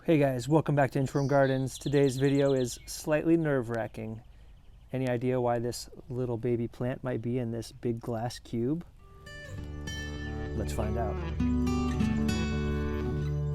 Hey guys, welcome back to Inchworm Gardens. Today's video is slightly nerve-wracking. Any idea why this little baby plant might be in this big glass cube? Let's find out.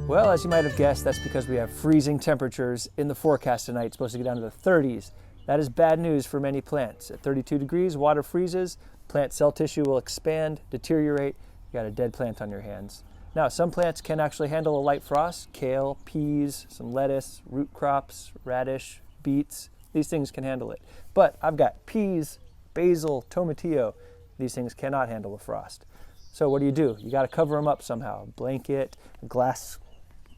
Well, as you might have guessed, that's because we have freezing temperatures in the forecast tonight. It's supposed to get down to the 30s. That is bad news for many plants. At 32 degrees, water freezes, plant cell tissue will expand, deteriorate. You got a dead plant on your hands. Now, some plants can actually handle a light frost. Kale, peas, some lettuce, root crops, radish, beets. These things can handle it. But I've got peas, basil, tomatillo. These things cannot handle the frost. So what do? You got to cover them up somehow. A blanket, a glass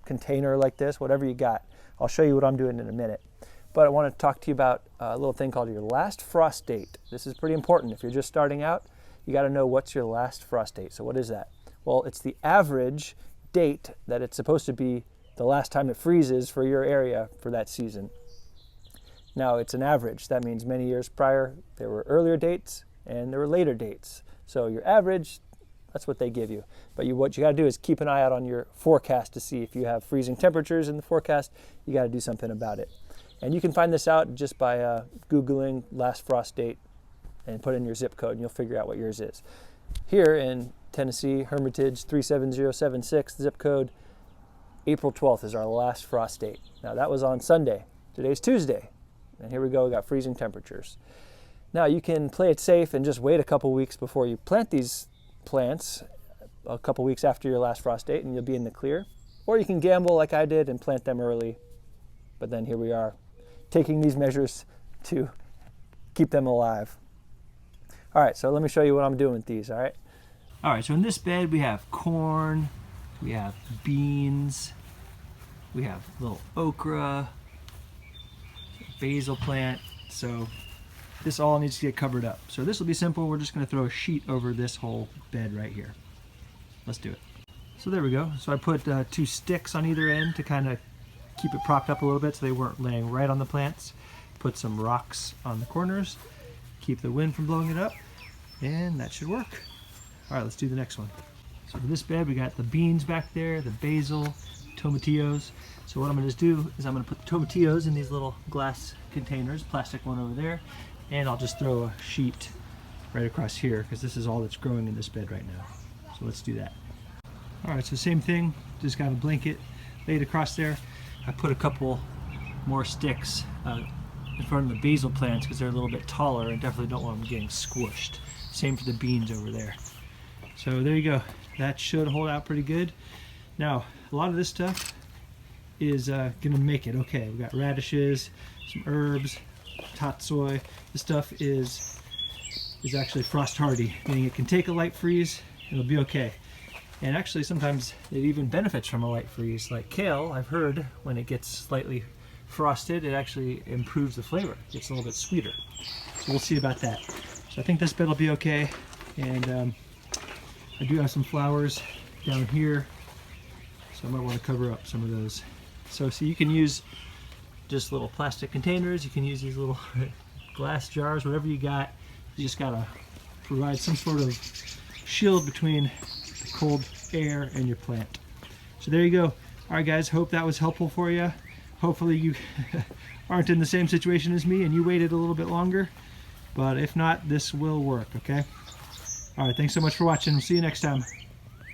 container like this, whatever you got. I'll show you what I'm doing in a minute. But I want to talk to you about a little thing called your last frost date. This is pretty important. If you're just starting out, you got to know what's your last frost date. So what is that? Well, it's the average date that it's supposed to be the last time it freezes for your area for that season. Now, it's an average. That means many years prior, there were earlier dates and there were later dates. So your average, that's what they give you. But what you got to do is keep an eye out on your forecast to see if you have freezing temperatures in the forecast. You got to do something about it. And you can find this out just by Googling last frost date and put in your zip code and you'll figure out what yours is. Here in Tennessee, Hermitage 37076, zip code, April 12th is our last frost date. Now that was on Sunday. Today's Tuesday. And here we go, we got freezing temperatures. Now you can play it safe and just wait a couple weeks before you plant these plants, a couple weeks after your last frost date, and you'll be in the clear. Or you can gamble like I did and plant them early. But then here we are, taking these measures to keep them alive. All right, so let me show you what I'm doing with these, all right? All right, so in this bed we have corn, we have beans, we have little okra, basil plant. So this all needs to get covered up. So this will be simple. We're just gonna throw a sheet over this whole bed right here. Let's do it. So there we go. So I put 2 sticks on either end to kind of keep it propped up a little bit so they weren't laying right on the plants. Put some rocks on the corners, keep the wind from blowing it up, and that should work. All right, let's do the next one. So for this bed, we got the beans back there, the basil, tomatillos. So what I'm gonna just do is I'm gonna put the tomatillos in these little glass containers, plastic one over there, and I'll just throw a sheet right across here because this is all that's growing in this bed right now. So let's do that. All right, so same thing, just got a blanket laid across there. I put a couple more sticks in front of the basil plants because they're a little bit taller and definitely don't want them getting squished. Same for the beans over there. So there you go. That should hold out pretty good. Now, a lot of this stuff is gonna make it okay. We've got radishes, some herbs, tatsoi. This stuff is actually frost hardy, meaning it can take a light freeze, it'll be okay. And actually sometimes it even benefits from a light freeze. Like kale, I've heard when it gets slightly frosted, it actually improves the flavor. It gets a little bit sweeter. So we'll see about that. So I think this bed will be okay. And I do have some flowers down here, so I might want to cover up some of those. So you can use just little plastic containers, you can use these little glass jars, whatever you got. You just gotta provide some sort of shield between the cold air and your plant. So there you go. All right guys, hope that was helpful for you. Hopefully you aren't in the same situation as me and you waited a little bit longer. But if not, this will work, okay? All right, thanks so much for watching. We'll see you next time.